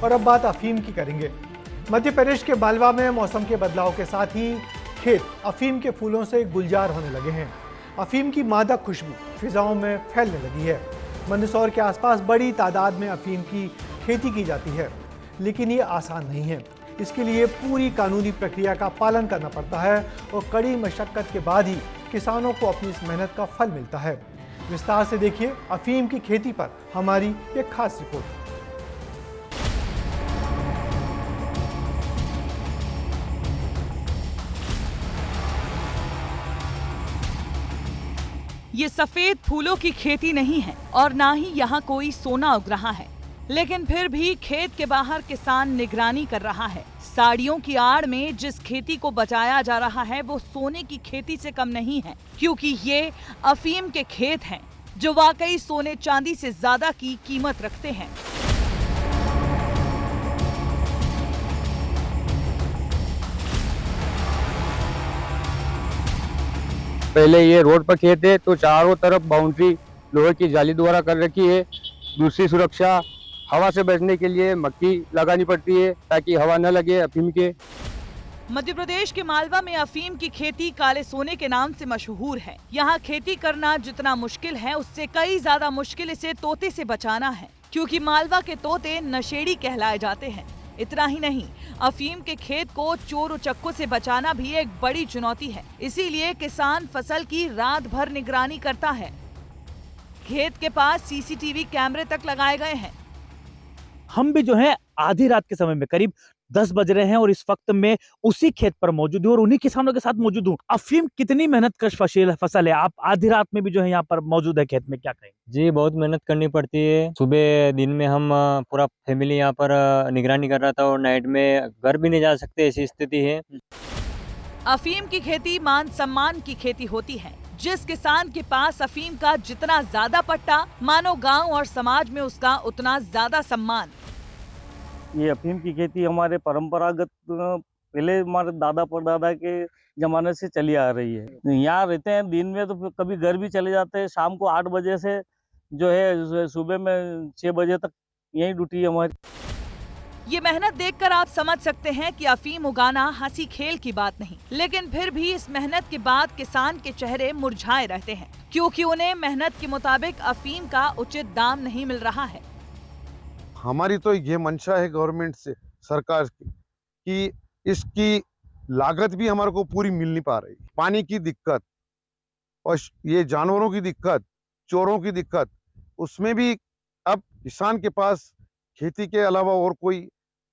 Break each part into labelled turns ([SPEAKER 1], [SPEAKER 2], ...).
[SPEAKER 1] और अब बात अफीम की करेंगे। मध्य प्रदेश के मालवा में मौसम के बदलाव के साथ ही खेत अफीम के फूलों से गुलजार होने लगे हैं। अफीम की मादक खुशबू फिजाओं में फैलने लगी है। मंदसौर के आसपास बड़ी तादाद में अफीम की खेती की जाती है, लेकिन ये आसान नहीं है। इसके लिए पूरी कानूनी प्रक्रिया का पालन करना पड़ता है और कड़ी मशक्कत के बाद ही किसानों को अपनी इस मेहनत का फल मिलता है। विस्तार से देखिए अफीम की खेती पर हमारी एक खास रिपोर्ट।
[SPEAKER 2] ये सफेद फूलों की खेती नहीं है और ना ही यहाँ कोई सोना उग रहा है, लेकिन फिर भी खेत के बाहर किसान निगरानी कर रहा है। साड़ियों की आड़ में जिस खेती को बचाया जा रहा है वो सोने की खेती से कम नहीं है, क्योंकि ये अफीम के खेत हैं जो वाकई सोने चांदी से ज्यादा की कीमत रखते हैं।
[SPEAKER 3] पहले ये रोड पर खेत है तो चारों तरफ बाउंड्री लोहे की जाली द्वारा कर रखी है। दूसरी सुरक्षा, हवा से बचने के लिए मक्की लगानी पड़ती है ताकि हवा न लगे अफीम के।
[SPEAKER 2] मध्य प्रदेश के मालवा में अफीम की खेती काले सोने के नाम से मशहूर है। यहाँ खेती करना जितना मुश्किल है उससे कई ज्यादा मुश्किल इसे तोते से बचाना है, क्योंकि मालवा के तोते नशेड़ी कहलाए जाते हैं। इतना ही नहीं, अफीम के खेत को चोर उचक्कों से बचाना भी एक बड़ी चुनौती है। इसीलिए किसान फसल की रात भर निगरानी करता है। खेत के पास सीसीटीवी कैमरे तक लगाए गए हैं।
[SPEAKER 4] हम भी जो है आधी रात के समय में करीब 10 बज रहे हैं और इस वक्त में उसी खेत पर मौजूद हूँ और उन्हीं किसानों के साथ मौजूद हूँ। अफीम कितनी मेहनत कश फसल है, आप आधी रात में भी जो है यहाँ पर मौजूद है खेत में, क्या कहेंगे?
[SPEAKER 3] जी, बहुत मेहनत करनी पड़ती है। सुबह दिन में हम पूरा फैमिली यहाँ पर निगरानी कर रहा था और नाइट में घर भी नहीं जा सकते, ऐसी स्थिति है।
[SPEAKER 2] अफीम की खेती मान सम्मान की खेती होती है। जिस किसान के पास अफीम का जितना ज्यादा पट्टा, मानो गांव और समाज में उसका उतना ज्यादा सम्मान।
[SPEAKER 5] ये अफीम की खेती हमारे परंपरागत पहले हमारे दादा परदादा के जमाने से चली आ रही है। यहाँ रहते हैं दिन में तो कभी घर भी चले जाते हैं। शाम को 8 बजे से जो है सुबह में 6 बजे तक यही ड्यूटी है हमारी।
[SPEAKER 2] ये मेहनत देखकर आप समझ सकते हैं कि अफीम उगाना हंसी खेल की बात नहीं, लेकिन फिर भी इस मेहनत के बाद किसान के चेहरे मुरझाए रहते हैं, क्योंकि उन्हें मेहनत के मुताबिक अफीम का उचित दाम नहीं मिल रहा है।
[SPEAKER 6] हमारी तो ये मंशा है गवर्नमेंट से, सरकार की, कि इसकी लागत भी हमारे को पूरी मिल नहीं पा रही। पानी की दिक्कत और ये जानवरों की दिक्कत, चोरों की दिक्कत, उसमें भी अब किसान के पास खेती के अलावा और कोई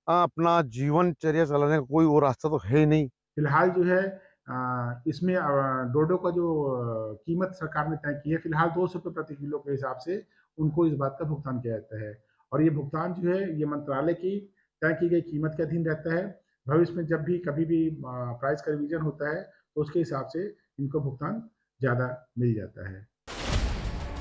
[SPEAKER 6] अपना जीवनचर्या चलाने का कोई और रास्ता तो है नहीं।
[SPEAKER 7] फिलहाल जो है इसमें डोडो का जो कीमत सरकार ने तय की है, फिलहाल 200 रुपये प्रति किलो के हिसाब से उनको इस बात का भुगतान किया जाता है और ये भुगतान जो है ये मंत्रालय की तय की गई कीमत के अधीन रहता है। भविष्य में जब भी कभी भी प्राइस का रिवीजन होता है तो उसके हिसाब से इनको भुगतान ज़्यादा मिल जाता है।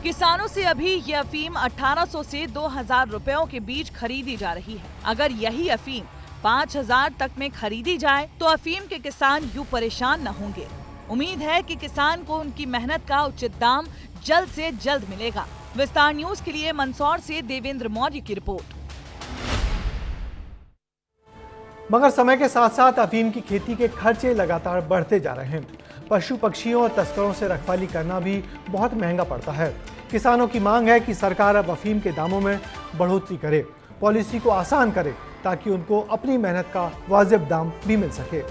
[SPEAKER 2] किसानों से अभी ये अफीम 1800 से 2000 रुपयों के बीच खरीदी जा रही है। अगर यही अफीम 5000 तक में खरीदी जाए तो अफीम के किसान यूं परेशान न होंगे। उम्मीद है कि किसान को उनकी मेहनत का उचित दाम जल्द से जल्द मिलेगा। विस्तार न्यूज के लिए मंदसौर से देवेंद्र मौर्य की रिपोर्ट।
[SPEAKER 1] मगर समय के साथ साथ अफीम की खेती के खर्चे लगातार बढ़ते जा रहे हैं। पशु पक्षियों और तस्करों से रखवाली करना भी बहुत महंगा पड़ता है। किसानों की मांग है कि सरकार अब अफीम के दामों में बढ़ोतरी करे, पॉलिसी को आसान करे ताकि उनको अपनी मेहनत का वाजिब दाम भी मिल सके।